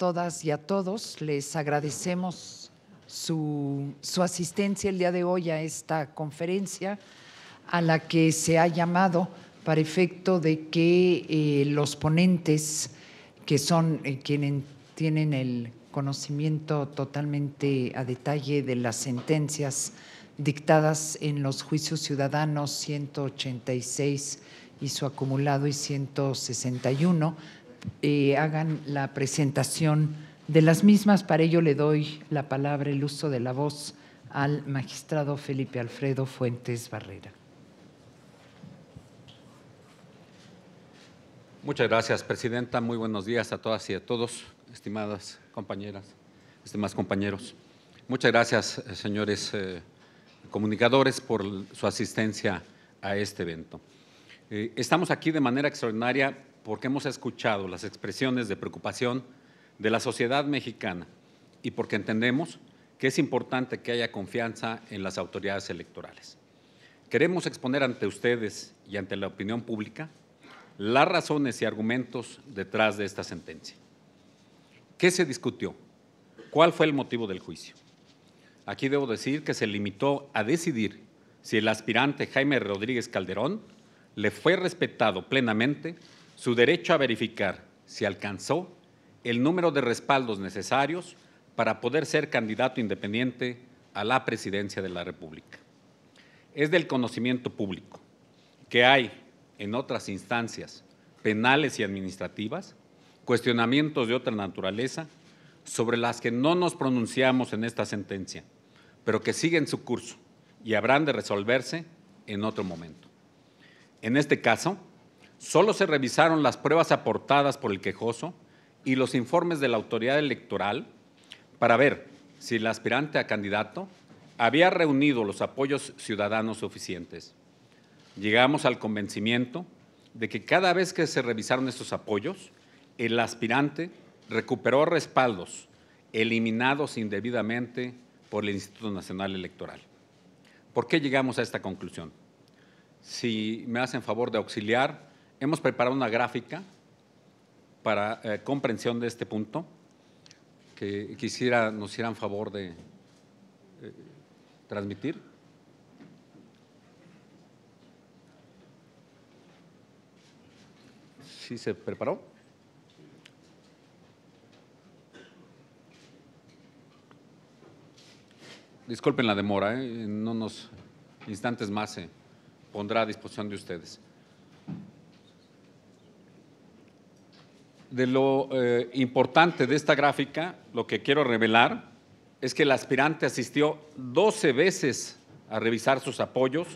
todas y a todos. Les agradecemos su asistencia el día de hoy a esta conferencia a la que se ha llamado para efecto de que los ponentes, que son quienes tienen el conocimiento totalmente a detalle de las sentencias dictadas en los juicios ciudadanos 186 y su acumulado y 161, hagan la presentación de las mismas. Para ello le doy la palabra, el uso de la voz, al magistrado Felipe Alfredo Fuentes Barrera. Muchas gracias, presidenta. Muy buenos días a todas y a todos, estimadas compañeras, estimados compañeros. Muchas gracias, señores comunicadores, por su asistencia a este evento. Estamos aquí de manera extraordinaria porque hemos escuchado las expresiones de preocupación de la sociedad mexicana y porque entendemos que es importante que haya confianza en las autoridades electorales. Queremos exponer ante ustedes y ante la opinión pública las razones y argumentos detrás de esta sentencia. ¿Qué se discutió? ¿Cuál fue el motivo del juicio? Aquí debo decir que se limitó a decidir si el aspirante Jaime Rodríguez Calderón le fue respetado plenamente su derecho a verificar si alcanzó el número de respaldos necesarios para poder ser candidato independiente a la presidencia de la República. Es del conocimiento público que hay en otras instancias penales y administrativas cuestionamientos de otra naturaleza sobre las que no nos pronunciamos en esta sentencia, pero que siguen su curso y habrán de resolverse en otro momento. En este caso, solo se revisaron las pruebas aportadas por el quejoso y los informes de la autoridad electoral para ver si el aspirante a candidato había reunido los apoyos ciudadanos suficientes. Llegamos al convencimiento de que cada vez que se revisaron estos apoyos, el aspirante recuperó respaldos eliminados indebidamente por el Instituto Nacional Electoral. ¿Por qué llegamos a esta conclusión? Si me hacen favor de auxiliar, hemos preparado una gráfica para comprensión de este punto que nos hicieran favor de transmitir. ¿Sí se preparó? Disculpen la demora, en unos instantes más se pondrá a disposición de ustedes. De lo importante de esta gráfica, lo que quiero revelar es que el aspirante asistió 12 veces a revisar sus apoyos,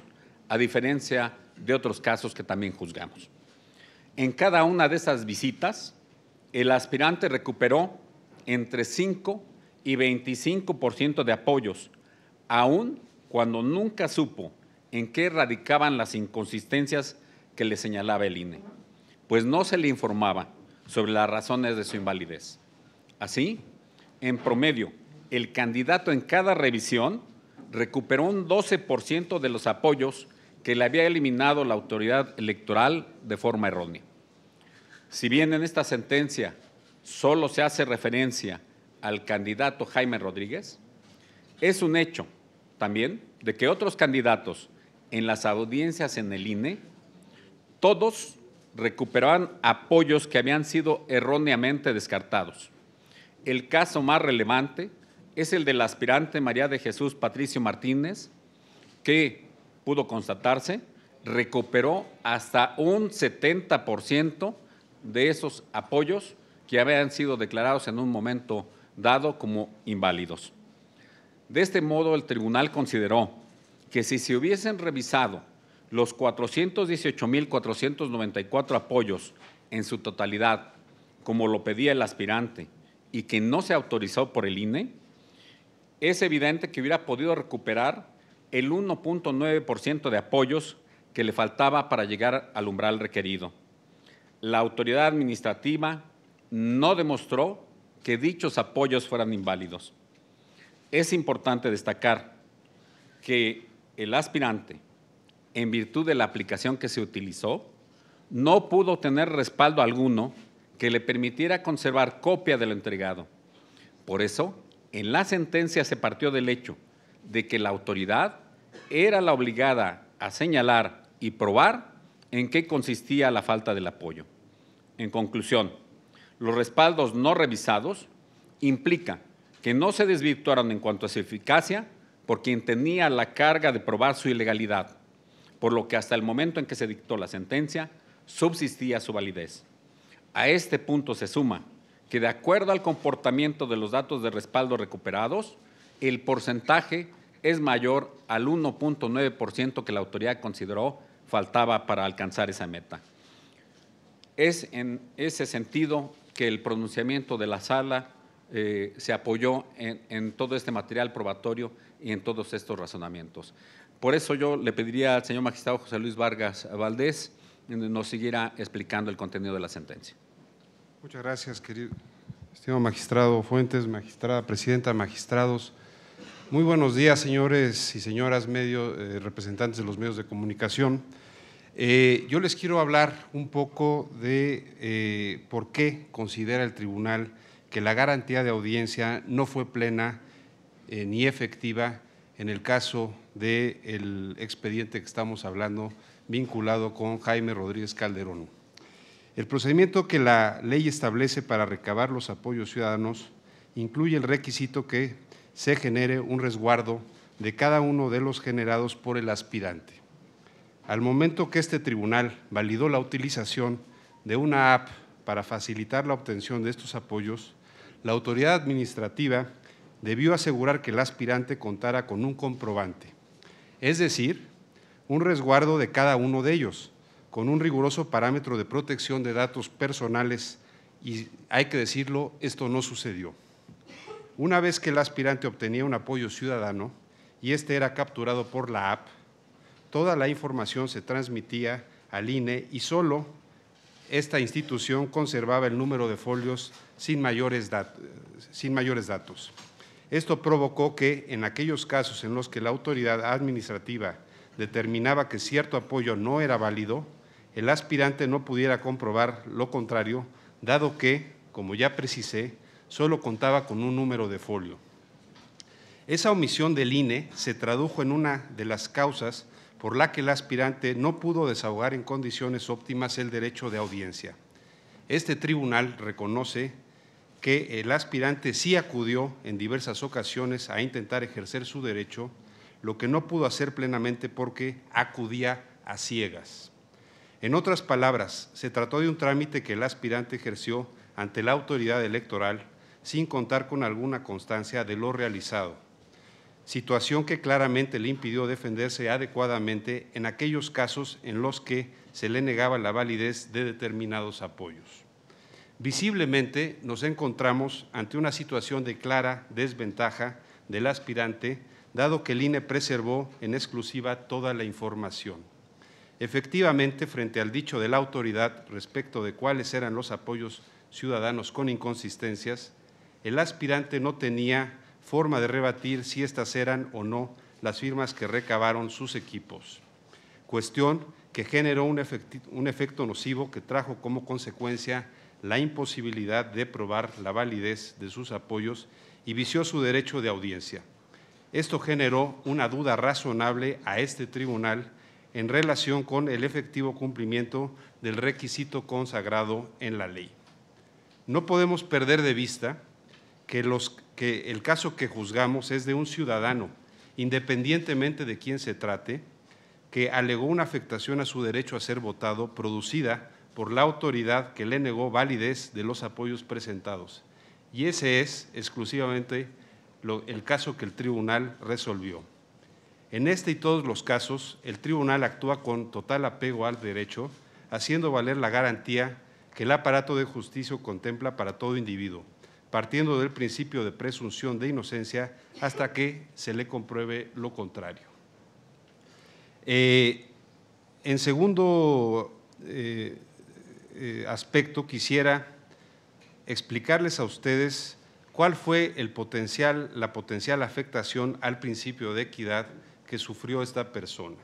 a diferencia de otros casos que también juzgamos. En cada una de esas visitas, el aspirante recuperó entre 5 y 25% de apoyos, aun cuando nunca supo en qué radicaban las inconsistencias que le señalaba el INE, pues no se le informaba sobre las razones de su invalidez. Así, en promedio, el candidato en cada revisión recuperó un 12% de los apoyos que le había eliminado la autoridad electoral de forma errónea. Si bien en esta sentencia solo se hace referencia al candidato Jaime Rodríguez, es un hecho también de que otros candidatos en las audiencias en el INE, todos recuperaban apoyos que habían sido erróneamente descartados. El caso más relevante es el del aspirante María de Jesús Patricio Martínez, que pudo constatarse, recuperó hasta un 70% de esos apoyos que habían sido declarados en un momento dado como inválidos. De este modo, el tribunal consideró que si se hubiesen revisado los 418,494 apoyos en su totalidad, como lo pedía el aspirante, y que no se autorizó por el INE, es evidente que hubiera podido recuperar el 1.9% de apoyos que le faltaba para llegar al umbral requerido. La autoridad administrativa no demostró que dichos apoyos fueran inválidos. Es importante destacar que el aspirante, en virtud de la aplicación que se utilizó, no pudo tener respaldo alguno que le permitiera conservar copia de lo entregado. Por eso, en la sentencia se partió del hecho de que la autoridad era la obligada a señalar y probar en qué consistía la falta del apoyo. En conclusión, los respaldos no revisados implica que no se desvirtuaron en cuanto a su eficacia por quien tenía la carga de probar su ilegalidad, por lo que hasta el momento en que se dictó la sentencia subsistía su validez. A este punto se suma que, de acuerdo al comportamiento de los datos de respaldo recuperados, el porcentaje es mayor al 1.9% que la autoridad consideró faltaba para alcanzar esa meta. Es en ese sentido que el pronunciamiento de la sala se apoyó en todo este material probatorio y en todos estos razonamientos. Por eso yo le pediría al señor magistrado José Luis Vargas Valdés nos siguiera explicando el contenido de la sentencia. Muchas gracias, querido estimado magistrado Fuentes, magistrada presidenta, magistrados. Muy buenos días, señores y señoras representantes de los medios de comunicación. Yo les quiero hablar un poco de por qué considera el tribunal que la garantía de audiencia no fue plena ni efectiva en el caso del expediente que estamos hablando vinculado con Jaime Rodríguez Calderón. El procedimiento que la ley establece para recabar los apoyos ciudadanos incluye el requisito que se genere un resguardo de cada uno de los generados por el aspirante. Al momento que este tribunal validó la utilización de una app para facilitar la obtención de estos apoyos, la autoridad administrativa debió asegurar que el aspirante contara con un comprobante, es decir, un resguardo de cada uno de ellos, con un riguroso parámetro de protección de datos personales, y hay que decirlo, esto no sucedió. Una vez que el aspirante obtenía un apoyo ciudadano y este era capturado por la app, toda la información se transmitía al INE y solo esta institución conservaba el número de folios sin mayores datos. Esto provocó que, en aquellos casos en los que la autoridad administrativa determinaba que cierto apoyo no era válido, el aspirante no pudiera comprobar lo contrario, dado que, como ya precisé, solo contaba con un número de folio. Esa omisión del INE se tradujo en una de las causas por la que el aspirante no pudo desahogar en condiciones óptimas el derecho de audiencia. Este tribunal reconoce que el aspirante sí acudió en diversas ocasiones a intentar ejercer su derecho, lo que no pudo hacer plenamente porque acudía a ciegas. En otras palabras, se trató de un trámite que el aspirante ejerció ante la autoridad electoral sin contar con alguna constancia de lo realizado, situación que claramente le impidió defenderse adecuadamente en aquellos casos en los que se le negaba la validez de determinados apoyos. Visiblemente nos encontramos ante una situación de clara desventaja del aspirante, dado que el INE preservó en exclusiva toda la información. Efectivamente, frente al dicho de la autoridad respecto de cuáles eran los apoyos ciudadanos con inconsistencias, el aspirante no tenía forma de rebatir si estas eran o no las firmas que recabaron sus equipos, cuestión que generó un efecto nocivo que trajo como consecuencia la imposibilidad de probar la validez de sus apoyos y vició su derecho de audiencia. Esto generó una duda razonable a este tribunal en relación con el efectivo cumplimiento del requisito consagrado en la ley. No podemos perder de vista que el caso que juzgamos es de un ciudadano, independientemente de quién se trate, que alegó una afectación a su derecho a ser votado producida por la autoridad que le negó validez de los apoyos presentados. Y ese es exclusivamente el caso que el tribunal resolvió. En este y todos los casos, el tribunal actúa con total apego al derecho, haciendo valer la garantía que el aparato de justicia contempla para todo individuo, partiendo del principio de presunción de inocencia hasta que se le compruebe lo contrario. En segundo aspecto, quisiera explicarles a ustedes cuál fue la potencial afectación al principio de equidad que sufrió esta persona.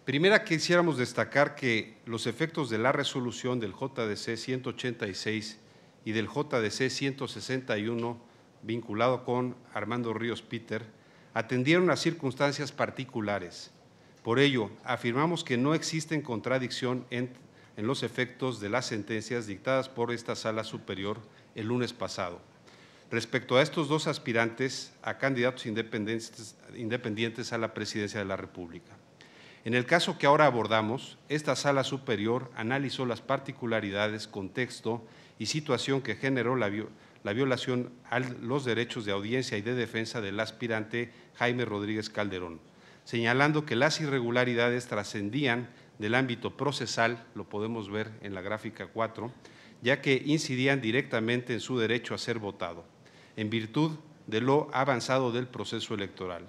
Primera, quisiéramos destacar que los efectos de la resolución del JDC 186 y del JDC 161, vinculado con Armando Ríos Peter, atendieron a circunstancias particulares. Por ello, afirmamos que no existen contradicción en los efectos de las sentencias dictadas por esta Sala Superior el lunes pasado. Respecto a estos dos aspirantes a candidatos independientes a la presidencia de la República. En el caso que ahora abordamos, esta Sala Superior analizó las particularidades, contexto y situación que generó la violación a los derechos de audiencia y de defensa del aspirante Jaime Rodríguez Calderón, señalando que las irregularidades trascendían del ámbito procesal, lo podemos ver en la gráfica 4, ya que incidían directamente en su derecho a ser votado, en virtud de lo avanzado del proceso electoral.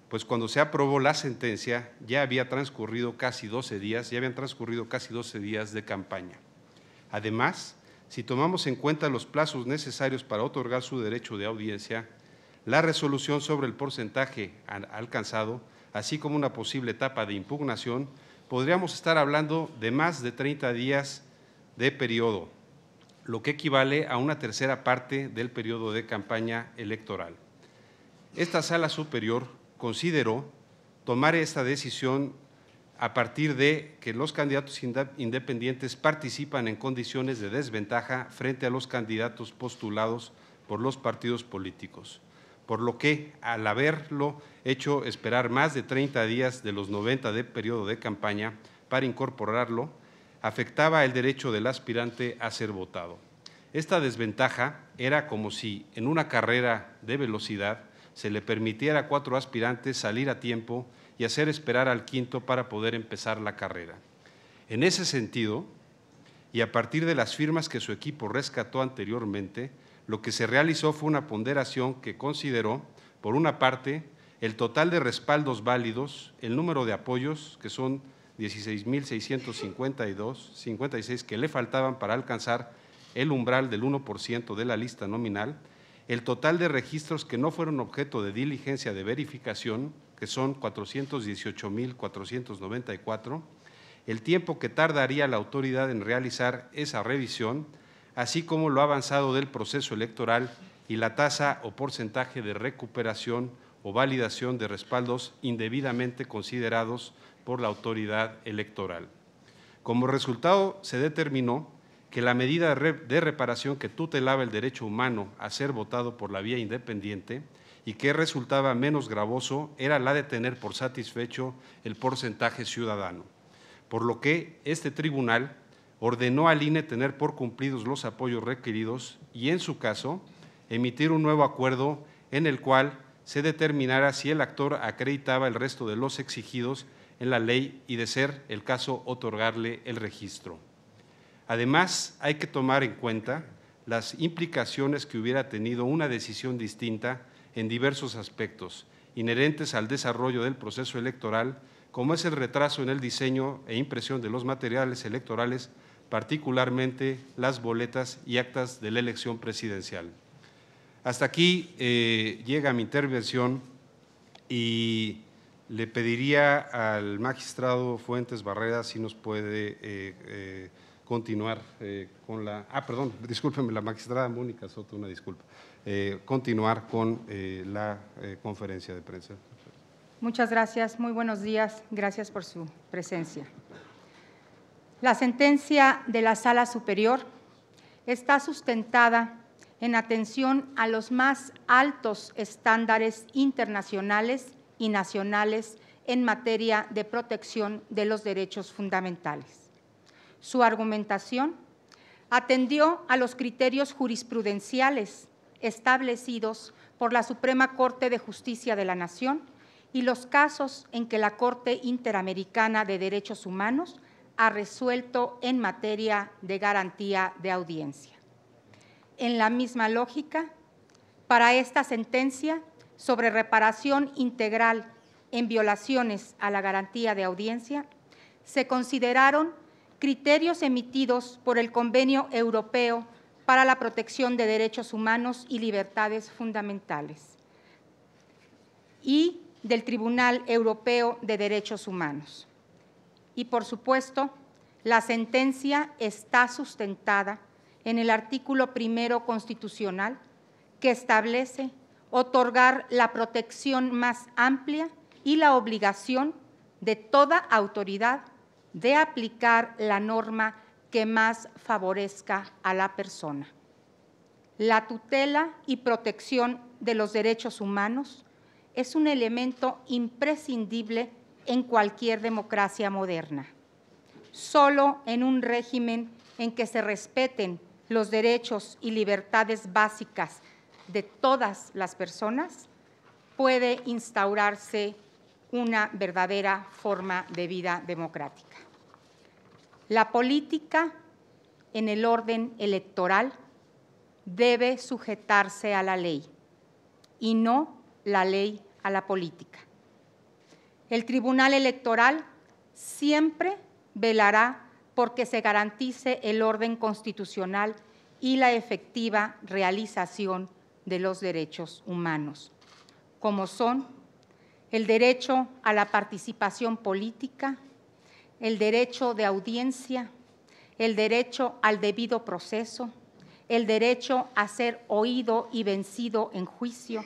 Pues cuando se aprobó la sentencia ya habían transcurrido casi 12 días de campaña. Además, si tomamos en cuenta los plazos necesarios para otorgar su derecho de audiencia, la resolución sobre el porcentaje alcanzado, así como una posible etapa de impugnación, podríamos estar hablando de más de 30 días de periodo, lo que equivale a una tercera parte del periodo de campaña electoral. Esta Sala Superior consideró tomar esta decisión a partir de que los candidatos independientes participan en condiciones de desventaja frente a los candidatos postulados por los partidos políticos, por lo que, al haberlo hecho esperar más de 30 días de los 90 de periodo de campaña para incorporarlo, afectaba el derecho del aspirante a ser votado. Esta desventaja era como si en una carrera de velocidad se le permitiera a 4 aspirantes salir a tiempo y hacer esperar al quinto para poder empezar la carrera. En ese sentido, y a partir de las firmas que su equipo rescató anteriormente, lo que se realizó fue una ponderación que consideró, por una parte, el total de respaldos válidos, el número de apoyos, que son 16,656 que le faltaban para alcanzar el umbral del 1% de la lista nominal, el total de registros que no fueron objeto de diligencia de verificación, que son 418,494, el tiempo que tardaría la autoridad en realizar esa revisión, así como lo avanzado del proceso electoral y la tasa o porcentaje de recuperación o validación de respaldos indebidamente considerados por la autoridad electoral. Como resultado, se determinó que la medida de reparación que tutelaba el derecho humano a ser votado por la vía independiente y que resultaba menos gravoso era la de tener por satisfecho el porcentaje ciudadano, por lo que este tribunal ordenó al INE tener por cumplidos los apoyos requeridos y, en su caso, emitir un nuevo acuerdo en el cual se determinara si el actor acreditaba el resto de los exigidos en la ley y, de ser el caso, otorgarle el registro. Además, hay que tomar en cuenta las implicaciones que hubiera tenido una decisión distinta en diversos aspectos inherentes al desarrollo del proceso electoral, como es el retraso en el diseño e impresión de los materiales electorales, particularmente las boletas y actas de la elección presidencial. Hasta aquí llega mi intervención y le pediría al magistrado Fuentes Barrera si nos puede continuar con la… perdón, discúlpeme, la magistrada Mónica Soto, una disculpa. Continuar con la conferencia de prensa. Muchas gracias, muy buenos días, gracias por su presencia. La sentencia de la Sala Superior está sustentada en atención a los más altos estándares internacionales y nacionales en materia de protección de los derechos fundamentales. Su argumentación atendió a los criterios jurisprudenciales establecidos por la Suprema Corte de Justicia de la Nación y los casos en que la Corte Interamericana de Derechos Humanos ha resuelto en materia de garantía de audiencia. En la misma lógica, para esta sentencia sobre reparación integral en violaciones a la garantía de audiencia, se consideraron criterios emitidos por el Convenio Europeo para la Protección de Derechos Humanos y Libertades Fundamentales y del Tribunal Europeo de Derechos Humanos. Y, por supuesto, la sentencia está sustentada en el artículo 1 constitucional, que establece otorgar la protección más amplia y la obligación de toda autoridad de aplicar la norma que más favorezca a la persona. La tutela y protección de los derechos humanos es un elemento imprescindible en cualquier democracia moderna. Solo en un régimen en que se respeten los derechos y libertades básicas de todas las personas puede instaurarse una verdadera forma de vida democrática. La política en el orden electoral debe sujetarse a la ley y no la ley a la política. El Tribunal Electoral siempre velará porque se garantice el orden constitucional y la efectiva realización de los derechos humanos, como son el derecho a la participación política, el derecho de audiencia, el derecho al debido proceso, el derecho a ser oído y vencido en juicio,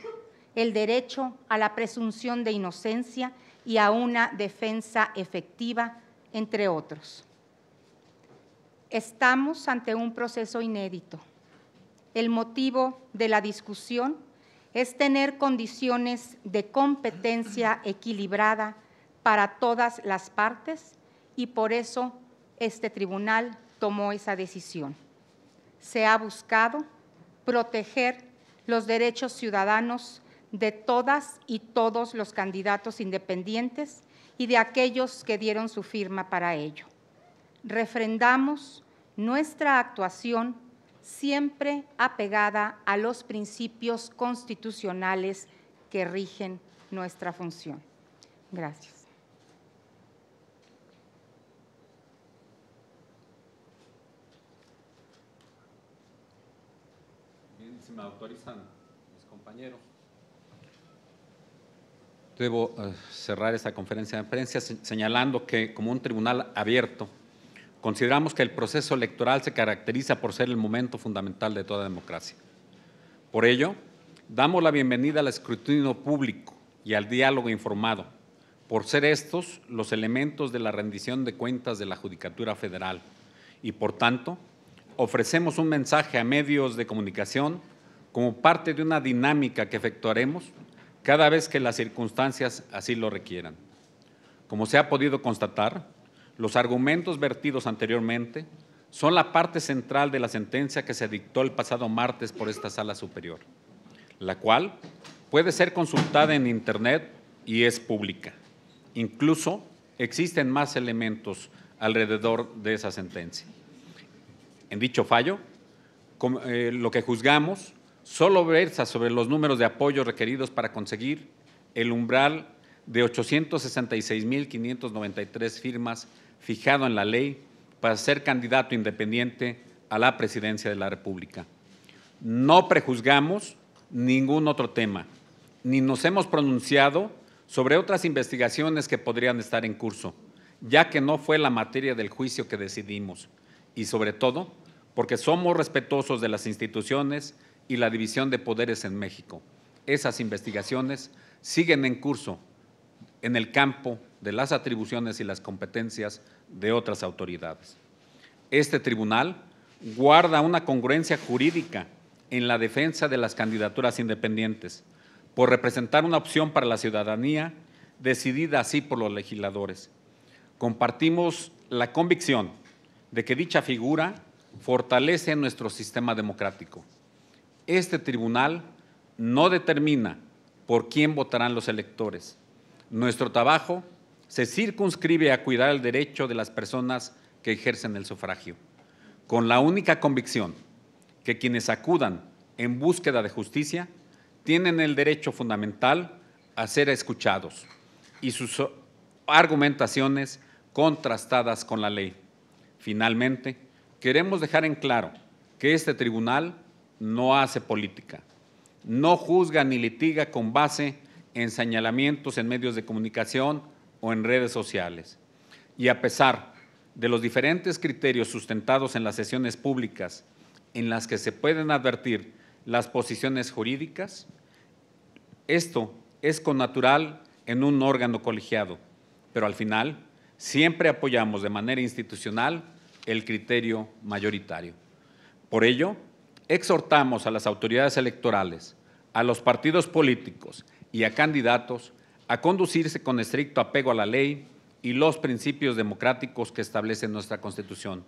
el derecho a la presunción de inocencia y a una defensa efectiva, entre otros. Estamos ante un proceso inédito. El motivo de la discusión es tener condiciones de competencia equilibrada para todas las partes y por eso este tribunal tomó esa decisión. Se ha buscado proteger los derechos ciudadanos de todas y todos los candidatos independientes y de aquellos que dieron su firma para ello. Refrendamos nuestra actuación siempre apegada a los principios constitucionales que rigen nuestra función. Gracias. Bien, si me autorizan mis compañeros. Debo cerrar esta conferencia de prensa señalando que, como un tribunal abierto, consideramos que el proceso electoral se caracteriza por ser el momento fundamental de toda democracia. Por ello, damos la bienvenida al escrutinio público y al diálogo informado, por ser estos los elementos de la rendición de cuentas de la Judicatura Federal y, por tanto, ofrecemos un mensaje a medios de comunicación como parte de una dinámica que efectuaremos cada vez que las circunstancias así lo requieran. Como se ha podido constatar, los argumentos vertidos anteriormente son la parte central de la sentencia que se dictó el pasado martes por esta Sala Superior, la cual puede ser consultada en Internet y es pública. Incluso existen más elementos alrededor de esa sentencia. En dicho fallo, lo que juzgamos solo versa sobre los números de apoyo requeridos para conseguir el umbral de 866,593 firmas fijado en la ley para ser candidato independiente a la presidencia de la República. No prejuzgamos ningún otro tema, ni nos hemos pronunciado sobre otras investigaciones que podrían estar en curso, ya que no fue la materia del juicio que decidimos, y sobre todo porque somos respetuosos de las instituciones y la división de poderes en México. Esas investigaciones siguen en curso en el campo de las atribuciones y las competencias de otras autoridades. Este tribunal guarda una congruencia jurídica en la defensa de las candidaturas independientes, por representar una opción para la ciudadanía decidida así por los legisladores. Compartimos la convicción de que dicha figura fortalece nuestro sistema democrático. Este tribunal no determina por quién votarán los electores. Nuestro trabajo se circunscribe a cuidar el derecho de las personas que ejercen el sufragio, con la única convicción que quienes acudan en búsqueda de justicia tienen el derecho fundamental a ser escuchados y sus argumentaciones contrastadas con la ley. Finalmente, queremos dejar en claro que este tribunal no hace política, no juzga ni litiga con base en señalamientos en medios de comunicación o en redes sociales. y a pesar de los diferentes criterios sustentados en las sesiones públicas en las que se pueden advertir las posiciones jurídicas, esto es connatural en un órgano colegiado, pero al final siempre apoyamos de manera institucional el criterio mayoritario. Por ello, exhortamos a las autoridades electorales, a los partidos políticos y a candidatos a conducirse con estricto apego a la ley y los principios democráticos que establece nuestra Constitución,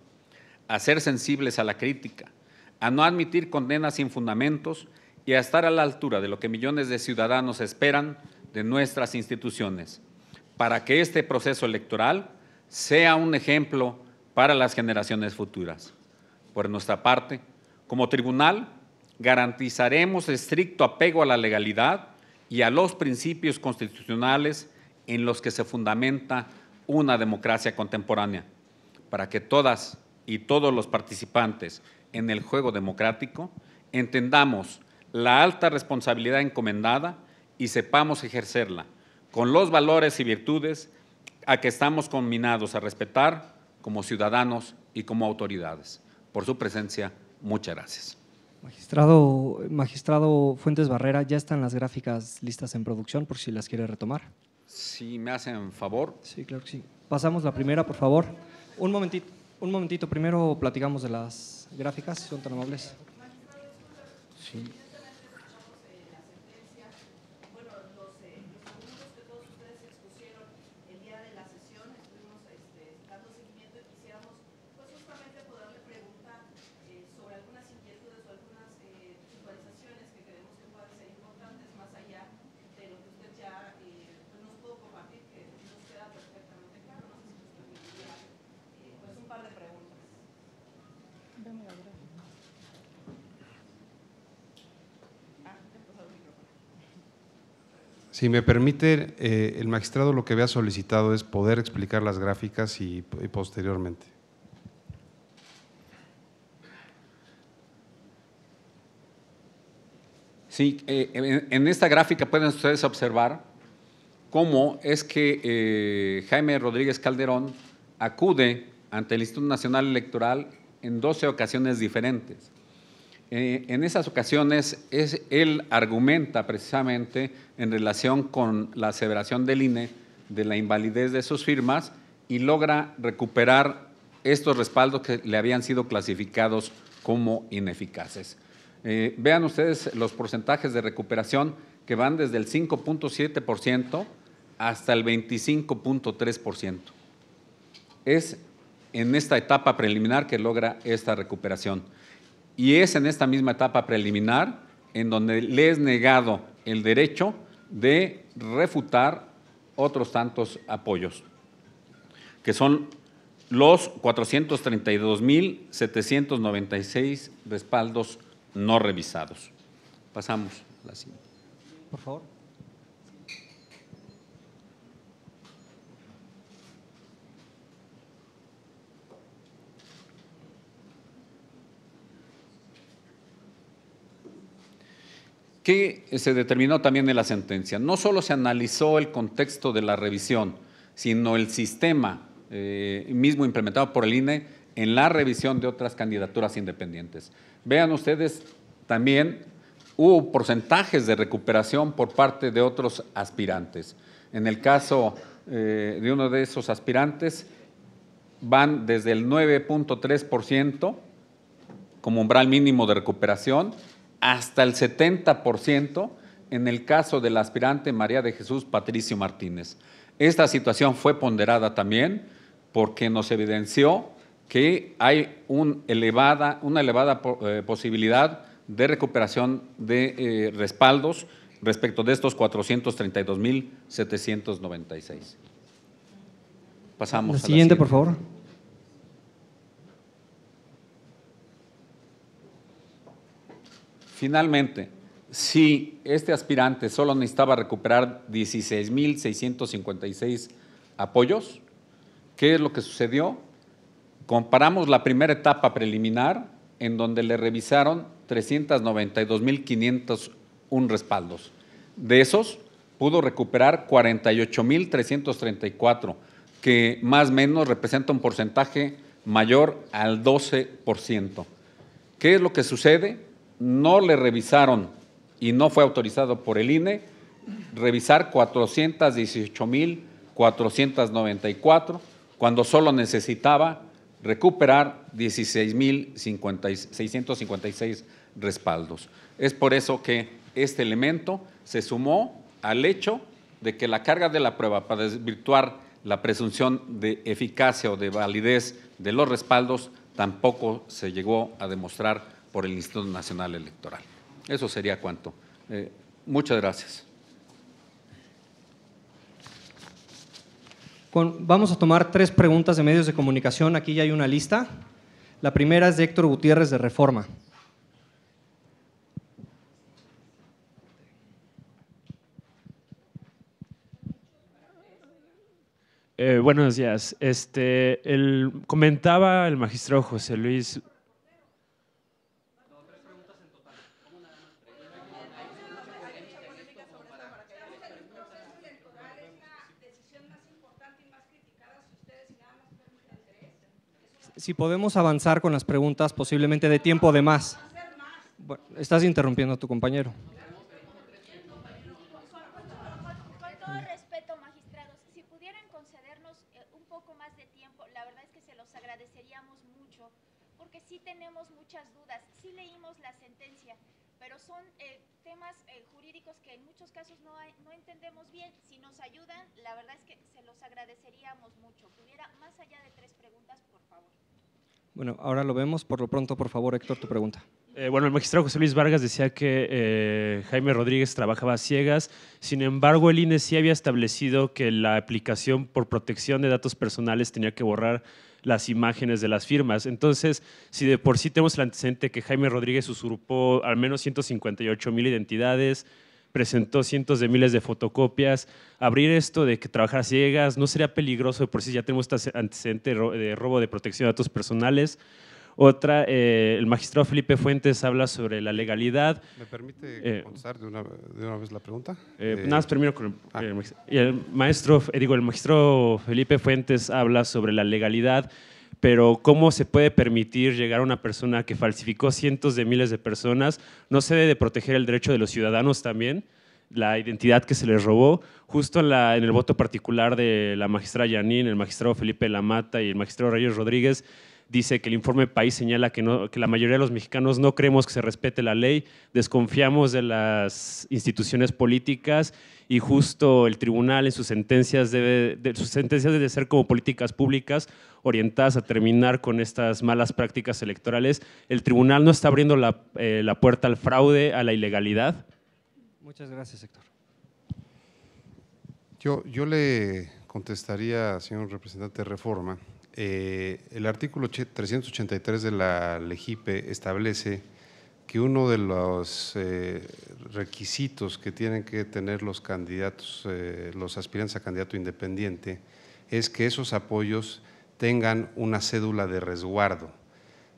a ser sensibles a la crítica, a no admitir condenas sin fundamentos y a estar a la altura de lo que millones de ciudadanos esperan de nuestras instituciones, para que este proceso electoral sea un ejemplo para las generaciones futuras. Por nuestra parte, como tribunal, garantizaremos estricto apego a la legalidad y a los principios constitucionales en los que se fundamenta una democracia contemporánea, para que todas y todos los participantes en el juego democrático entendamos la alta responsabilidad encomendada y sepamos ejercerla con los valores y virtudes a que estamos conminados a respetar como ciudadanos y como autoridades. Por su presencia, muchas gracias. Magistrado Fuentes Barrera, ya están las gráficas listas en producción por si las quiere retomar. Si me hacen favor. Sí, claro que sí. Pasamos la primera, por favor. Un momentito, primero platicamos de las gráficas, si son tan amables. Sí. Si me permite, el magistrado lo que había solicitado es poder explicar las gráficas y posteriormente. Sí, en esta gráfica pueden ustedes observar cómo es que Jaime Rodríguez Calderón acude ante el Instituto Nacional Electoral en 12 ocasiones diferentes. En esas ocasiones él argumenta precisamente en relación con la aseveración del INE de la invalidez de sus firmas y logra recuperar estos respaldos que le habían sido clasificados como ineficaces. Vean ustedes los porcentajes de recuperación que van desde el 5.7% hasta el 25.3%. Es en esta etapa preliminar que logra esta recuperación. Y es en esta misma etapa preliminar en donde le es negado el derecho de refutar otros tantos apoyos, que son los 432,796 respaldos no revisados. Pasamos a la siguiente. Por favor. ¿Qué se determinó también en la sentencia? No solo se analizó el contexto de la revisión, sino el sistema mismo implementado por el INE en la revisión de otras candidaturas independientes. Vean ustedes, también hubo porcentajes de recuperación por parte de otros aspirantes. En el caso de uno de esos aspirantes, van desde el 9.3% como umbral mínimo de recuperación hasta el 70% en el caso del aspirante María de Jesús Patricio Martínez. Esta situación fue ponderada también porque nos evidenció que hay una elevada posibilidad de recuperación de respaldos respecto de estos 432,796. Pasamos a la siguiente, por favor. Finalmente, si este aspirante solo necesitaba recuperar 16,656 apoyos, ¿qué es lo que sucedió? Comparamos la primera etapa preliminar, en donde le revisaron 392,501 respaldos. De esos, pudo recuperar 48,334, que más o menos representa un porcentaje mayor al 12%. ¿Qué es lo que sucede? No le revisaron y no fue autorizado por el INE revisar 418,494 cuando solo necesitaba recuperar 16,656 respaldos. Es por eso que este elemento se sumó al hecho de que la carga de la prueba para desvirtuar la presunción de eficacia o de validez de los respaldos tampoco se llegó a demostrar por el Instituto Nacional Electoral. Eso sería cuanto. Muchas gracias. Vamos a tomar 3 preguntas de medios de comunicación. Aquí ya hay una lista. La primera es de Héctor Gutiérrez, de Reforma. Buenos días. Comentaba el magistrado José Luis. Si podemos avanzar con las preguntas, posiblemente de tiempo de más. Bueno, estás interrumpiendo a tu compañero. Con todo respeto, magistrados, si pudieran concedernos un poco más de tiempo, la verdad es que se los agradeceríamos mucho, porque sí tenemos muchas dudas, sí leímos la sentencia, pero son temas jurídicos que en muchos casos no entendemos bien. Si nos ayudan, la verdad es que se los agradeceríamos mucho. Pudiera más allá de 3 preguntas, por favor. Bueno, ahora lo vemos. Por lo pronto, por favor, Héctor, tu pregunta. Bueno, el magistrado José Luis Vargas decía que Jaime Rodríguez trabajaba a ciegas. Sin embargo, el INE sí había establecido que la aplicación por protección de datos personales tenía que borrar las imágenes de las firmas. Entonces, si de por sí tenemos el antecedente que Jaime Rodríguez usurpó al menos 158,000 identidades, presentó cientos de miles de fotocopias, abrir esto de que trabajar a ciegas no sería peligroso. De por sí ya tenemos este antecedente de robo de protección de datos personales. Otra, el magistrado Felipe Fuentes habla sobre la legalidad. ¿Me permite contestar de una vez la pregunta? Nada más termino con el magistrado Felipe Fuentes habla sobre la legalidad, pero cómo se puede permitir llegar a una persona que falsificó cientos de miles de personas. No se debe de proteger el derecho de los ciudadanos también, la identidad que se les robó. Justo en el voto particular de la magistrada Yanín, el magistrado Felipe Lamata y el magistrado Reyes Rodríguez, dice que el informe País señala que la mayoría de los mexicanos no creemos que se respete la ley, desconfiamos de las instituciones políticas y justo el tribunal en sus sentencias debe ser como políticas públicas orientadas a terminar con estas malas prácticas electorales. El tribunal no está abriendo la puerta al fraude, a la ilegalidad. Muchas gracias, Héctor. Yo le contestaría, señor representante de Reforma. El artículo 383 de la LEGIPE establece que uno de los requisitos que tienen que tener los candidatos, los aspirantes a candidato independiente, es que esos apoyos tengan una cédula de resguardo.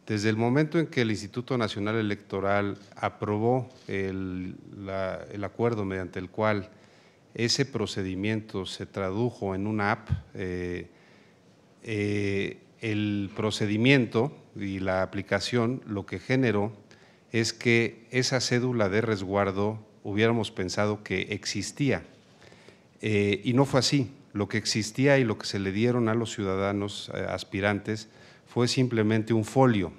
Desde el momento en que el Instituto Nacional Electoral aprobó el acuerdo mediante el cual ese procedimiento se tradujo en una app, el procedimiento y la aplicación lo que generó es que esa cédula de resguardo hubiéramos pensado que existía y no fue así. Lo que existía y lo que se le dieron a los ciudadanos aspirantes fue simplemente un folio.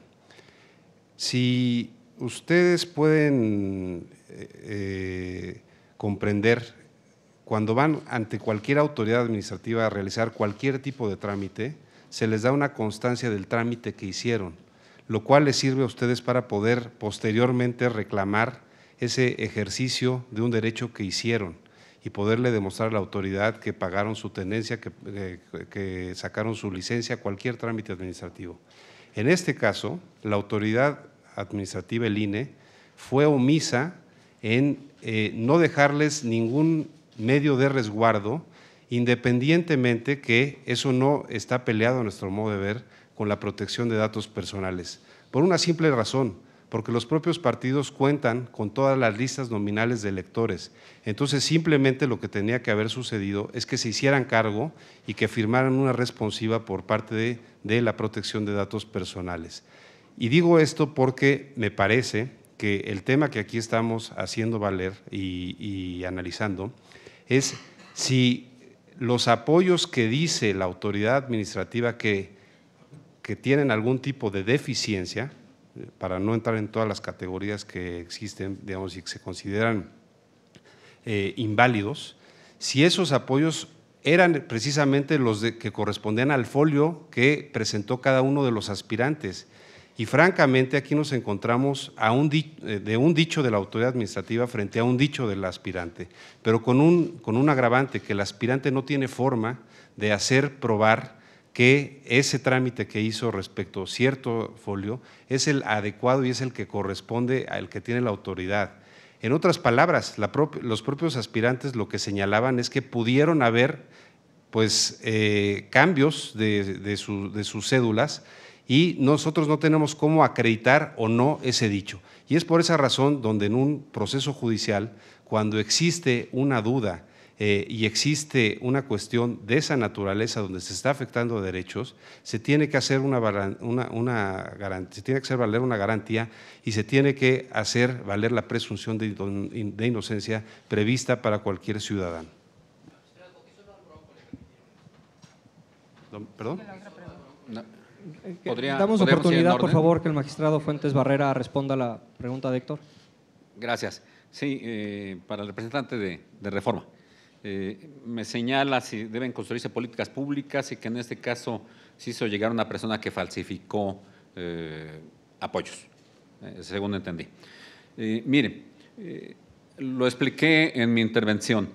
Si ustedes pueden comprender, cuando van ante cualquier autoridad administrativa a realizar cualquier tipo de trámite, se les da una constancia del trámite que hicieron, lo cual les sirve a ustedes para poder posteriormente reclamar ese ejercicio de un derecho que hicieron y poderle demostrar a la autoridad que pagaron su tenencia, que sacaron su licencia, cualquier trámite administrativo. En este caso, la autoridad administrativa, el INE, fue omisa en no dejarles ningún medio de resguardo, independientemente que eso no está peleado a nuestro modo de ver con la protección de datos personales. Por una simple razón, porque los propios partidos cuentan con todas las listas nominales de electores. Entonces, simplemente lo que tenía que haber sucedido es que se hicieran cargo y que firmaran una responsiva por parte de la protección de datos personales. Y digo esto porque me parece que el tema que aquí estamos haciendo valer y analizando es si los apoyos que dice la autoridad administrativa que tienen algún tipo de deficiencia, para no entrar en todas las categorías que existen, digamos, y que se consideran inválidos, si esos apoyos eran precisamente los que correspondían al folio que presentó cada uno de los aspirantes. Y francamente aquí nos encontramos de un dicho de la autoridad administrativa frente a un dicho del aspirante, pero con un agravante, que el aspirante no tiene forma de hacer probar que ese trámite que hizo respecto a cierto folio es el adecuado y es el que corresponde al que tiene la autoridad. En otras palabras, los propios aspirantes lo que señalaban es que pudieron haber pues, cambios de sus cédulas, y nosotros no tenemos cómo acreditar o no ese dicho. Y es por esa razón donde en un proceso judicial, cuando existe una duda y existe una cuestión de esa naturaleza donde se está afectando derechos, se tiene que hacer se tiene que hacer valer una garantía y se tiene que hacer valer la presunción de inocencia prevista para cualquier ciudadano. ¿Perdón? Damos oportunidad, por favor, que el magistrado Fuentes Barrera responda a la pregunta de Héctor. Gracias. Sí, para el representante de Reforma. Me señala si deben construirse políticas públicas y que en este caso se hizo llegar una persona que falsificó apoyos, según entendí. Mire, lo expliqué en mi intervención.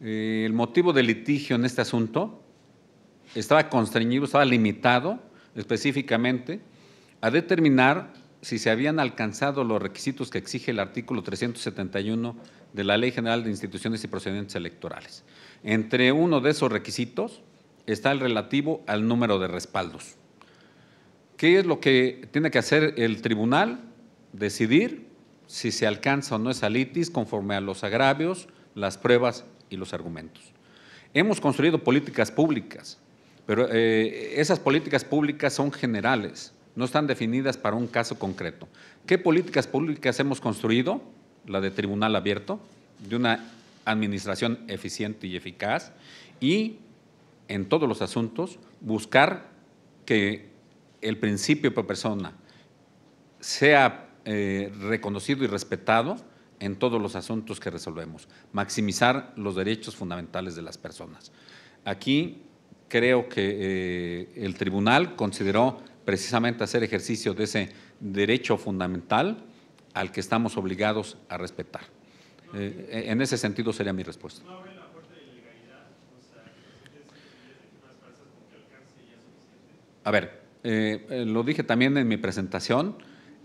El motivo del litigio en este asunto estaba constreñido, estaba limitado específicamente a determinar si se habían alcanzado los requisitos que exige el artículo 371 de la Ley General de Instituciones y Procedimientos Electorales. Entre uno de esos requisitos está el relativo al número de respaldos. ¿Qué es lo que tiene que hacer el tribunal? Decidir si se alcanza o no esa litis conforme a los agravios, las pruebas y los argumentos. Hemos construido políticas públicas, pero esas políticas públicas son generales, no están definidas para un caso concreto. ¿Qué políticas públicas hemos construido? La de tribunal abierto, de una administración eficiente y eficaz, y en todos los asuntos buscar que el principio pro persona sea reconocido y respetado en todos los asuntos que resolvemos, maximizar los derechos fundamentales de las personas. Aquí creo que el tribunal consideró precisamente hacer ejercicio de ese derecho fundamental al que estamos obligados a respetar. En ese sentido sería mi respuesta. ¿No abre la puerta de ilegalidad? O sea, a ver, lo dije también en mi presentación,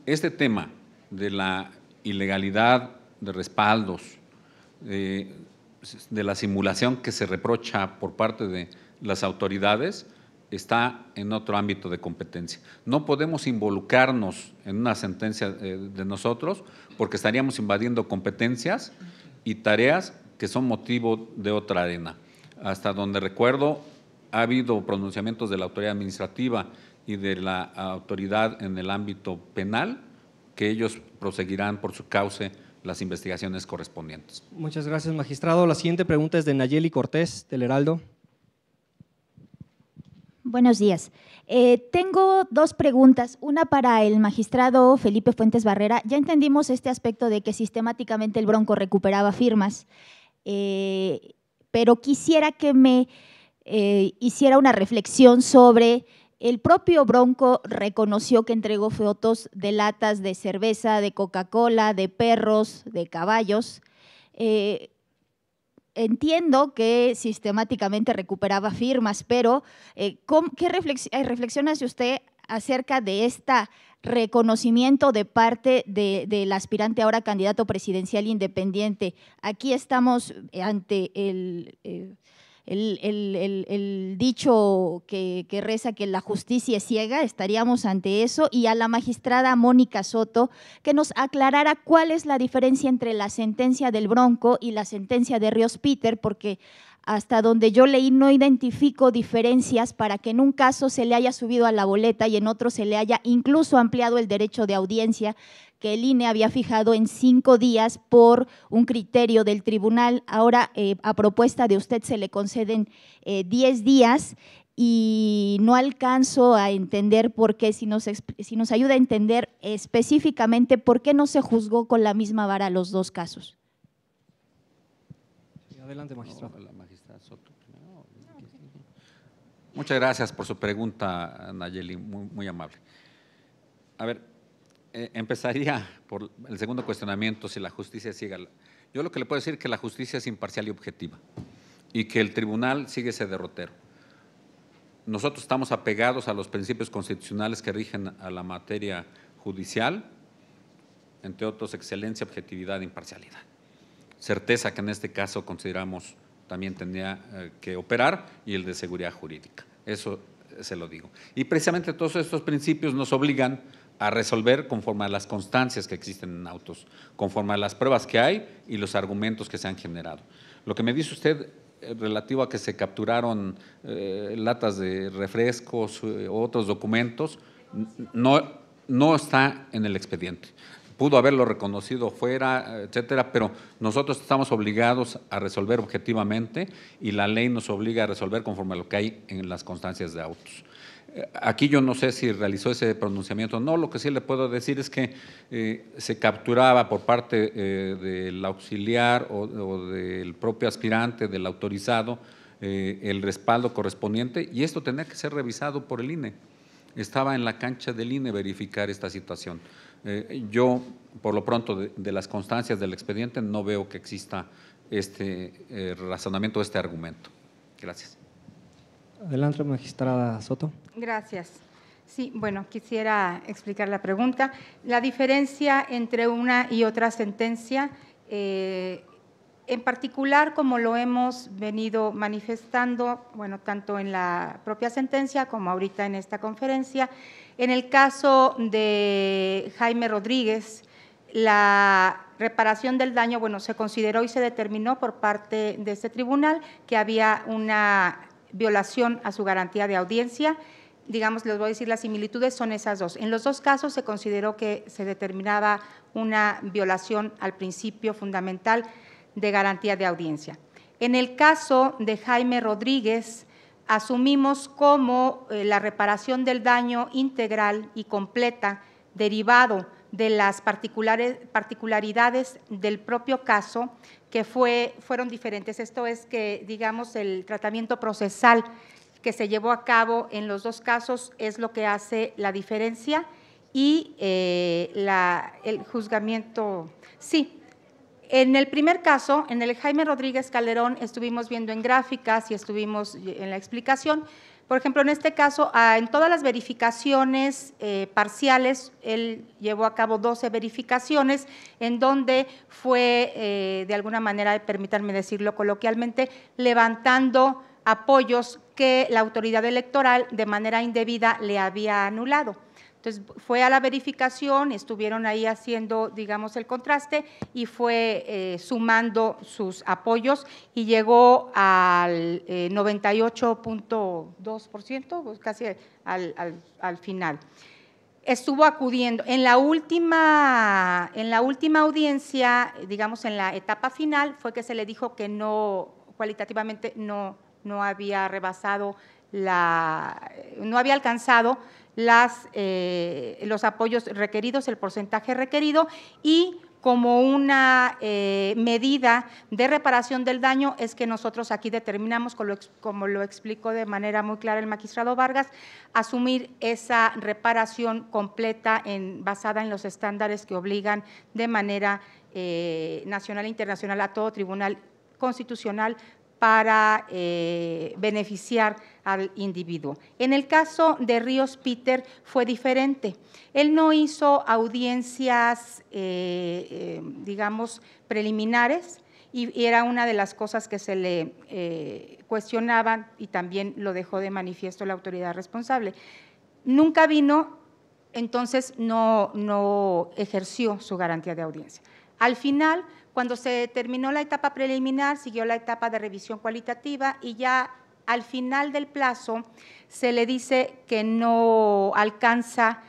este tema de la ilegalidad de respaldos, de la simulación que se reprocha por parte de las autoridades, está en otro ámbito de competencia. No podemos involucrarnos en una sentencia de nosotros porque estaríamos invadiendo competencias y tareas que son motivo de otra arena. Hasta donde recuerdo, ha habido pronunciamientos de la autoridad administrativa y de la autoridad en el ámbito penal que ellos proseguirán por su cauce las investigaciones correspondientes. Muchas gracias, magistrado. La siguiente pregunta es de Nayeli Cortés, del Heraldo. Buenos días. Tengo dos preguntas, una para el magistrado Felipe Fuentes Barrera. Ya entendimos este aspecto de que sistemáticamente el Bronco recuperaba firmas, pero quisiera que me hiciera una reflexión sobre el propio Bronco reconoció que entregó fotos de latas de cerveza, de Coca-Cola, de perros, de caballos. Entiendo que sistemáticamente recuperaba firmas, pero ¿qué reflexión hace usted acerca de este reconocimiento de parte del aspirante ahora candidato presidencial independiente? Aquí estamos ante el el dicho que reza que la justicia es ciega, estaríamos ante eso, y a la magistrada Mónica Soto que nos aclarara cuál es la diferencia entre la sentencia del Bronco y la sentencia de Ríos Peter, porque hasta donde yo leí no identifico diferencias para que en un caso se le haya subido a la boleta y en otro se le haya incluso ampliado el derecho de audiencia que el INE había fijado en 5 días por un criterio del tribunal. Ahora, a propuesta de usted, se le conceden 10 días y no alcanzo a entender por qué, si nos ayuda a entender específicamente por qué no se juzgó con la misma vara los 2 casos. Adelante, magistrado. Muchas gracias por su pregunta, Nayeli, muy amable. A ver, empezaría por el segundo cuestionamiento, si la justicia es ciega. Yo lo que le puedo decir es que la justicia es imparcial y objetiva y que el tribunal sigue ese derrotero. Nosotros estamos apegados a los principios constitucionales que rigen a la materia judicial, entre otros, excelencia, objetividad e imparcialidad. Certeza, que en este caso consideramos también tendría que operar, y el de seguridad jurídica. Eso se lo digo. Y precisamente todos estos principios nos obligan a resolver conforme a las constancias que existen en autos, conforme a las pruebas que hay y los argumentos que se han generado. Lo que me dice usted relativo a que se capturaron latas de refrescos u otros documentos, no está en el expediente. Pudo haberlo reconocido fuera, etcétera, pero nosotros estamos obligados a resolver objetivamente y la ley nos obliga a resolver conforme a lo que hay en las constancias de autos. Aquí yo no sé si realizó ese pronunciamiento o no, lo que sí le puedo decir es que se capturaba por parte del auxiliar o del propio aspirante, del autorizado, el respaldo correspondiente, y esto tenía que ser revisado por el INE. Estaba en la cancha del INE verificar esta situación. Yo, por lo pronto, de las constancias del expediente, no veo que exista este razonamiento, este argumento. Gracias. Adelante, magistrada Soto. Gracias. Sí, bueno, quisiera explicar la pregunta. La diferencia entre una y otra sentencia, en particular, como lo hemos venido manifestando, bueno, tanto en la propia sentencia como ahorita en esta conferencia, en el caso de Jaime Rodríguez, la reparación del daño, bueno, se consideró y se determinó por parte de este tribunal que había una violación a su garantía de audiencia. Digamos, les voy a decir, las similitudes son esas dos. En los 2 casos se consideró que se determinaba una violación al principio fundamental de garantía de audiencia. En el caso de Jaime Rodríguez, asumimos como la reparación del daño integral y completa derivado de las particularidades del propio caso, que fueron diferentes. Esto es que, digamos, el tratamiento procesal que se llevó a cabo en los 2 casos es lo que hace la diferencia, y el juzgamiento, sí. En el primer caso, en el Jaime Rodríguez Calderón, estuvimos viendo en gráficas y estuvimos en la explicación. Por ejemplo, en este caso, en todas las verificaciones parciales, él llevó a cabo 12 verificaciones, en donde fue, de alguna manera, permítanme decirlo coloquialmente, levantando apoyos que la autoridad electoral de manera indebida le había anulado. Entonces, fue a la verificación, estuvieron ahí haciendo, digamos, el contraste, y fue sumando sus apoyos y llegó al 98.2%, pues casi al final. Estuvo acudiendo. En la última audiencia, digamos, en la etapa final, fue que se le dijo que no, cualitativamente no había rebasado no había alcanzado los apoyos requeridos, el porcentaje requerido, y como una medida de reparación del daño es que nosotros aquí determinamos, como lo explicó de manera muy clara el magistrado Vargas, asumir esa reparación completa basada en los estándares que obligan de manera nacional e internacional a todo tribunal constitucional para beneficiar al individuo. En el caso de Ríos Peter fue diferente. Él no hizo audiencias, digamos, preliminares, y era una de las cosas que se le cuestionaban y también lo dejó de manifiesto la autoridad responsable. Nunca vino, entonces no ejerció su garantía de audiencia. Al final, cuando se terminó la etapa preliminar, siguió la etapa de revisión cualitativa y ya al final del plazo se le dice que no alcanza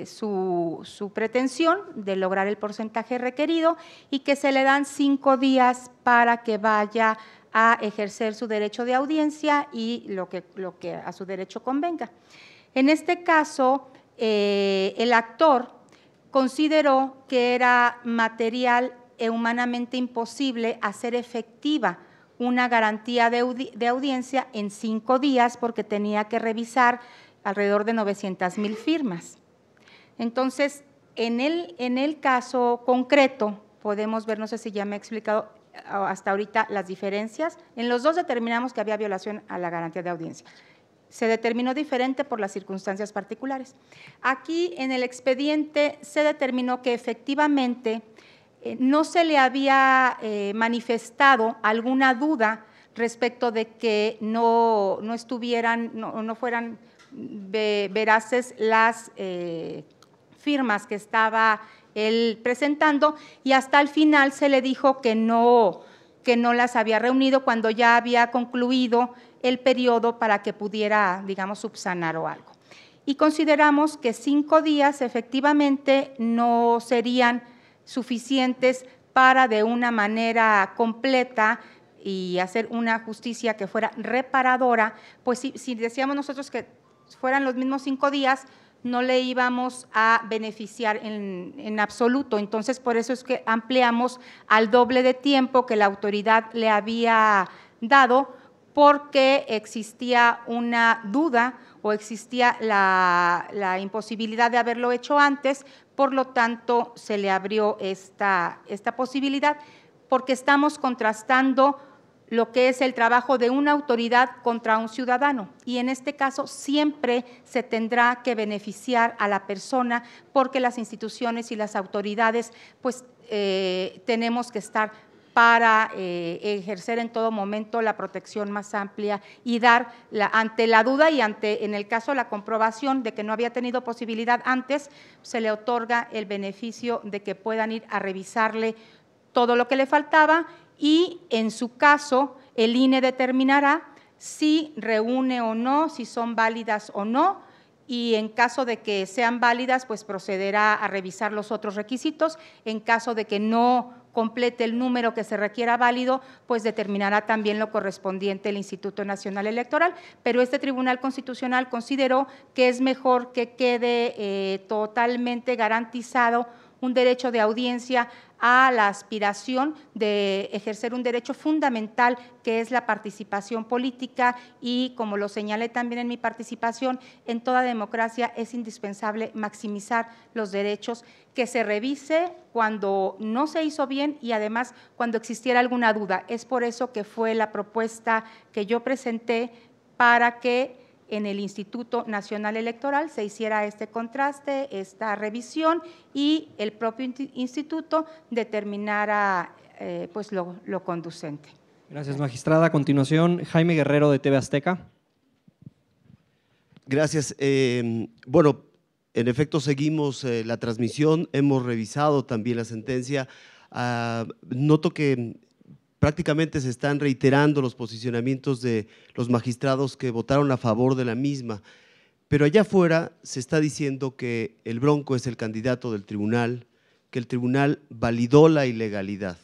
su pretensión de lograr el porcentaje requerido y que se le dan 5 días para que vaya a ejercer su derecho de audiencia y lo que a su derecho convenga. En este caso, el actor consideró que era material e humanamente imposible hacer efectiva una garantía de audiencia en 5 días porque tenía que revisar alrededor de 900,000 firmas. Entonces, en el caso concreto, podemos ver, no sé si ya me he explicado hasta ahorita las diferencias, en los dos determinamos que había violación a la garantía de audiencia. Se determinó diferente por las circunstancias particulares. Aquí, en el expediente, se determinó que efectivamente no se le había manifestado alguna duda respecto de que no fueran veraces las firmas que estaba él presentando y hasta el final se le dijo que no las había reunido cuando ya había concluido el periodo para que pudiera, digamos, subsanar o algo. Y consideramos que 5 días efectivamente no serían suficientes para de una manera completa y hacer una justicia que fuera reparadora, pues si decíamos nosotros que fueran los mismos 5 días, no le íbamos a beneficiar en absoluto. Entonces, por eso es que ampliamos al doble de tiempo que la autoridad le había dado, porque existía una duda o existía la imposibilidad de haberlo hecho antes, por lo tanto, se le abrió esta posibilidad, porque estamos contrastando lo que es el trabajo de una autoridad contra un ciudadano y en este caso siempre se tendrá que beneficiar a la persona porque las instituciones y las autoridades pues tenemos que estar para ejercer en todo momento la protección más amplia y dar ante la duda y en el caso la comprobación de que no había tenido posibilidad antes, se le otorga el beneficio de que puedan ir a revisarle todo lo que le faltaba y en su caso el INE determinará si reúne o no, si son válidas o no, y en caso de que sean válidas, pues procederá a revisar los otros requisitos. En caso de que no complete el número que se requiera válido, pues determinará también lo correspondiente el Instituto Nacional Electoral, pero este Tribunal Constitucional consideró que es mejor que quede totalmente garantizado un derecho de audiencia a la aspiración de ejercer un derecho fundamental que es la participación política y, como lo señalé también en mi participación, en toda democracia es indispensable maximizar los derechos, que se revise cuando no se hizo bien y además cuando existiera alguna duda. Es por eso que fue la propuesta que yo presenté para que en el Instituto Nacional Electoral se hiciera este contraste, esta revisión y el propio instituto determinara pues lo conducente. Gracias, magistrada. A continuación, Jaime Guerrero de TV Azteca. Gracias. Bueno, en efecto seguimos la transmisión, hemos revisado también la sentencia. Noto que prácticamente se están reiterando los posicionamientos de los magistrados que votaron a favor de la misma, pero allá afuera se está diciendo que el Bronco es el candidato del tribunal, que el tribunal validó la ilegalidad.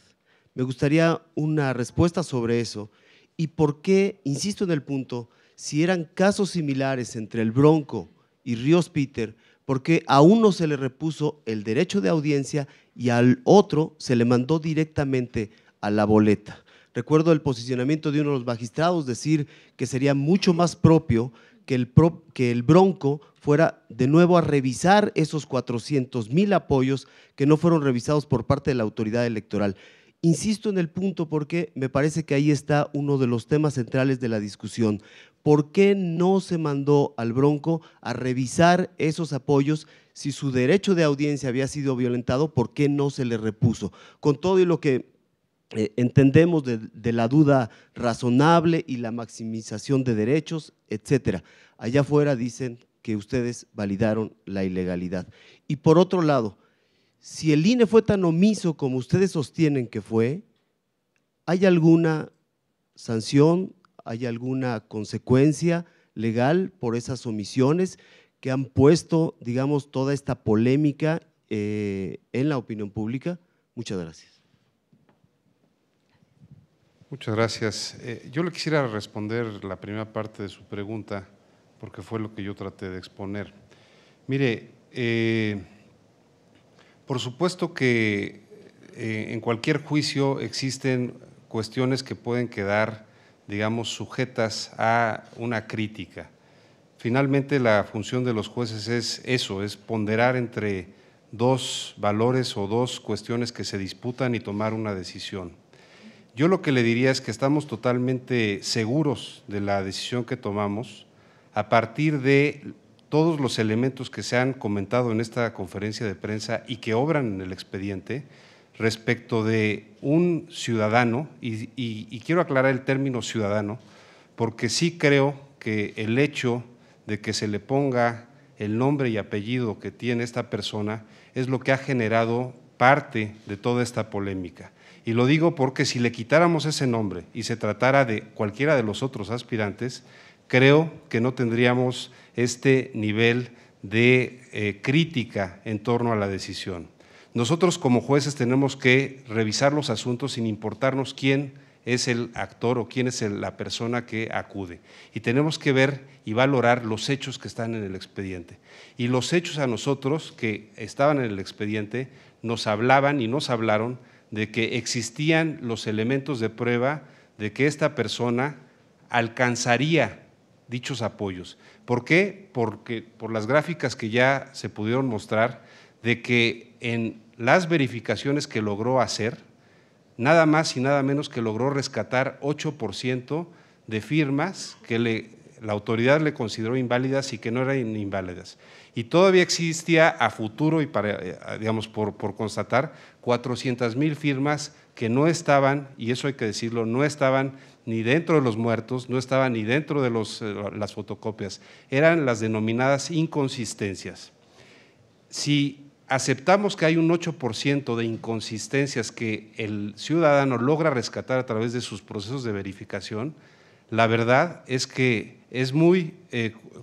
Me gustaría una respuesta sobre eso y por qué, insisto en el punto, si eran casos similares entre el Bronco y Ríos Peter, ¿por qué a uno se le repuso el derecho de audiencia y al otro se le mandó directamente a la boleta? Recuerdo el posicionamiento de uno de los magistrados decir que sería mucho más propio que el Bronco fuera de nuevo a revisar esos 400,000 apoyos que no fueron revisados por parte de la autoridad electoral. Insisto en el punto porque me parece que ahí está uno de los temas centrales de la discusión. ¿Por qué no se mandó al Bronco a revisar esos apoyos? Si su derecho de audiencia había sido violentado, ¿por qué no se le repuso? Con todo y lo que entendemos de la duda razonable y la maximización de derechos, etcétera. Allá afuera dicen que ustedes validaron la ilegalidad. Y por otro lado, si el INE fue tan omiso como ustedes sostienen que fue, ¿hay alguna sanción, hay alguna consecuencia legal por esas omisiones que han puesto, digamos, toda esta polémica en la opinión pública? Muchas gracias. Muchas gracias. Yo le quisiera responder la primera parte de su pregunta, porque fue lo que yo traté de exponer. Mire, por supuesto que en cualquier juicio existen cuestiones que pueden quedar, digamos, sujetas a una crítica. Finalmente, la función de los jueces es eso, es ponderar entre dos valores o dos cuestiones que se disputan y tomar una decisión. Yo lo que le diría es que estamos totalmente seguros de la decisión que tomamos a partir de todos los elementos que se han comentado en esta conferencia de prensa y que obran en el expediente respecto de un ciudadano, y quiero aclarar el término ciudadano, porque sí creo que el hecho de que se le ponga el nombre y apellido que tiene esta persona es lo que ha generado parte de toda esta polémica. Y lo digo porque si le quitáramos ese nombre y se tratara de cualquiera de los otros aspirantes, creo que no tendríamos este nivel de crítica en torno a la decisión. Nosotros como jueces tenemos que revisar los asuntos sin importarnos quién es el actor o quién es la persona que acude. Y tenemos que ver y valorar los hechos que están en el expediente. Y los hechos a nosotros que estaban en el expediente nos hablaban y nos hablaron de que existían los elementos de prueba de que esta persona alcanzaría dichos apoyos. ¿Por qué? Porque por las gráficas que ya se pudieron mostrar, de que en las verificaciones que logró hacer, nada más y nada menos que logró rescatar 8% de firmas que la autoridad le consideró inválidas y que no eran inválidas. Y todavía existía a futuro y para, digamos, por constatar 400,000 firmas que no estaban, y eso hay que decirlo, no estaban ni dentro de los muertos, no estaban ni dentro de las fotocopias, eran las denominadas inconsistencias. Si aceptamos que hay un 8% de inconsistencias que el ciudadano logra rescatar a través de sus procesos de verificación, la verdad es que es muy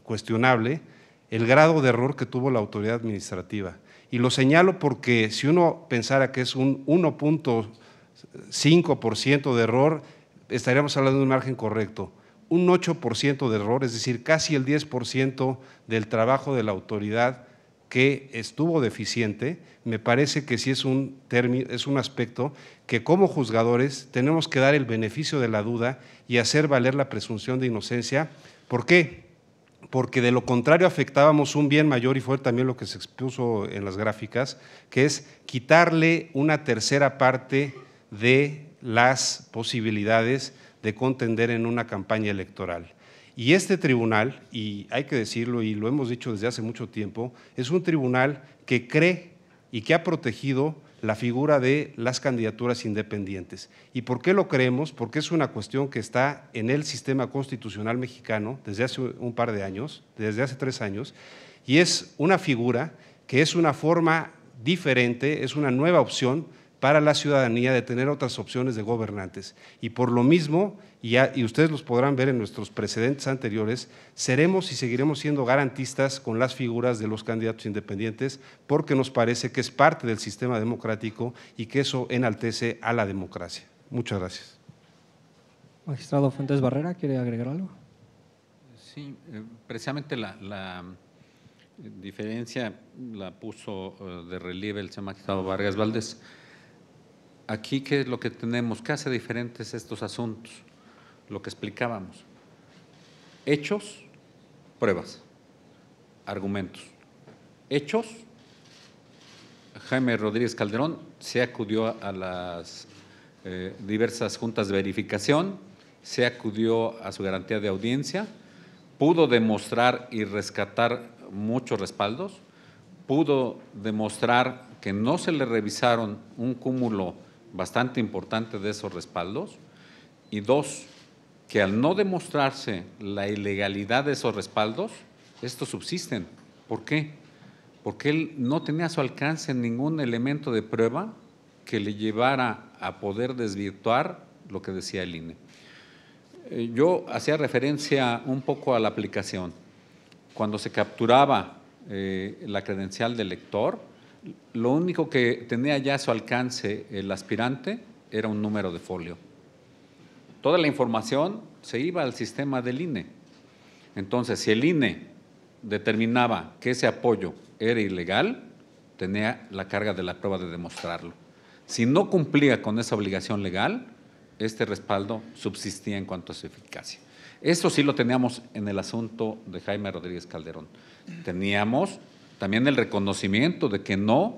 cuestionable el grado de error que tuvo la autoridad administrativa. Y lo señalo porque si uno pensara que es un 1.5% de error, estaríamos hablando de un margen correcto. Un 8% de error, es decir, casi el 10% del trabajo de la autoridad que estuvo deficiente, me parece que sí es un aspecto que como juzgadores tenemos que dar el beneficio de la duda y hacer valer la presunción de inocencia. ¿Por qué? Porque de lo contrario afectábamos un bien mayor, y fue también lo que se expuso en las gráficas, que es quitarle una tercera parte de las posibilidades de contender en una campaña electoral. Y este tribunal, y hay que decirlo y lo hemos dicho desde hace mucho tiempo, es un tribunal que cree y que ha protegido la figura de las candidaturas independientes. ¿Y por qué lo creemos? Porque es una cuestión que está en el sistema constitucional mexicano desde hace un par de años, desde hace 3 años, y es una figura que es una forma diferente, es una nueva opción para la ciudadanía de tener otras opciones de gobernantes. Y por lo mismo, y ustedes los podrán ver en nuestros precedentes anteriores, seremos y seguiremos siendo garantistas con las figuras de los candidatos independientes porque nos parece que es parte del sistema democrático y que eso enaltece a la democracia. Muchas gracias. Magistrado Fuentes Barrera, ¿quiere agregar algo? Sí, precisamente la diferencia la puso de relieve el señor magistrado Vargas Valdés. Aquí, ¿qué es lo que tenemos? ¿Qué hace diferentes estos asuntos? Lo que explicábamos. Hechos, pruebas, argumentos. Hechos, Jaime Rodríguez Calderón se acudió a las diversas juntas de verificación, se acudió a su garantía de audiencia, pudo demostrar y rescatar muchos respaldos, pudo demostrar que no se le revisaron un cúmulo bastante importante de esos respaldos, y dos, que al no demostrarse la ilegalidad de esos respaldos, estos subsisten. ¿Por qué? Porque él no tenía a su alcance ningún elemento de prueba que le llevara a poder desvirtuar lo que decía el INE. Yo hacía referencia un poco a la aplicación. Cuando se capturaba la credencial del lector, lo único que tenía ya a su alcance el aspirante era un número de folio. Toda la información se iba al sistema del INE. Entonces, si el INE determinaba que ese apoyo era ilegal, tenía la carga de la prueba de demostrarlo. Si no cumplía con esa obligación legal, este respaldo subsistía en cuanto a su eficacia. Eso sí lo teníamos en el asunto de Jaime Rodríguez Calderón. Teníamos también el reconocimiento de que no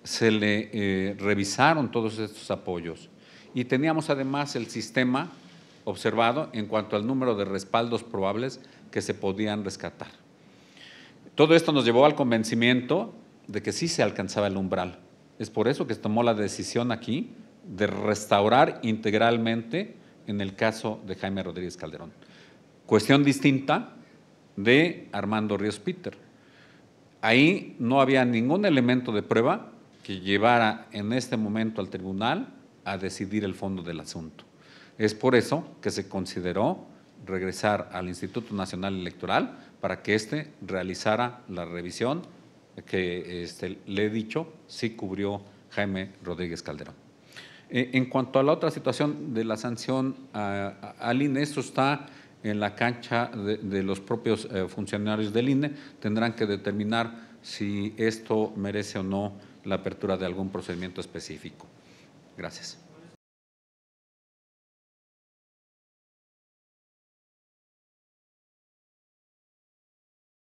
se le revisaron todos estos apoyos. Y teníamos además el sistema observado en cuanto al número de respaldos probables que se podían rescatar. Todo esto nos llevó al convencimiento de que sí se alcanzaba el umbral. Es por eso que se tomó la decisión aquí de restaurar integralmente en el caso de Jaime Rodríguez Calderón. Cuestión distinta de Armando Ríos Peter. Ahí no había ningún elemento de prueba que llevara en este momento al tribunal a decidir el fondo del asunto. Es por eso que se consideró regresar al Instituto Nacional Electoral para que éste realizara la revisión que le he dicho, sí cubrió Jaime Rodríguez Calderón. En cuanto a la otra situación de la sanción al INE, esto está en la cancha de los propios funcionarios del INE, tendrán que determinar si esto merece o no la apertura de algún procedimiento específico. Gracias.